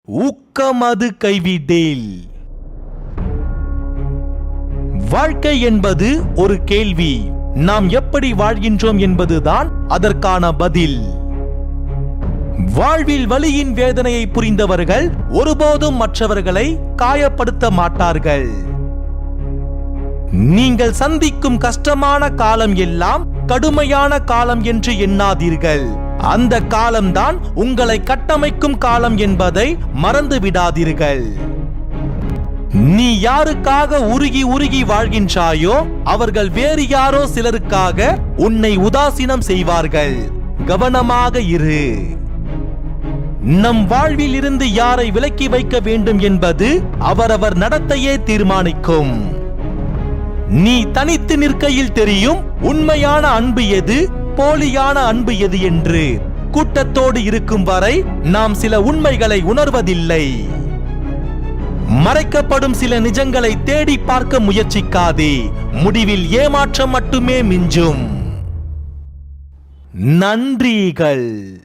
ஊக்கமது கைவிடேல். வாழ்க்கை என்பது ஒரு கேள்வி. நாம் எப்படி வாழ்கின்றோம் என்பதுதான் அதற்கான பதில். வாழ்வில் வலியின் வேதனையை புரிந்தவர்கள் ஒருபோதும் மற்றவர்களை காயப்படுத்த மாட்டார்கள். நீங்கள் சந்திக்கும் கஷ்டமான காலம் எல்லாம் கடுமையான காலம் என்று எண்ணாதீர்கள். அந்த காலம்தான் உங்களை கட்டமைக்கும் காலம் என்பதை மறந்து விடாதீர்கள். நீ யாருக்காக உருகி உருகி வாழ்கின்றாயோ அவர்கள் வேறு யாரோ சிலருக்காக உன்னை உதாசீனம் செய்வார்கள். கவனமாக இரு. நம் வாழ்வில் இருந்து யாரை விலக்கி வைக்க வேண்டும் என்பது அவரவர் நடத்தையே தீர்மானிக்கும். நீ தனித்து நிற்கையில் தெரியும் உண்மையான அன்பு எது, போலியான அன்பு எது என்று. கூட்டத்தோடு இருக்கும் வரை நாம் சில உண்மைகளை உணர்வதில்லை. மறைக்கப்படும் சில நிஜங்களை தேடி பார்க்க முயற்சிக்காதே. முடிவில் ஏமாற்றம் மட்டுமே மிஞ்சும். நன்றிகள்.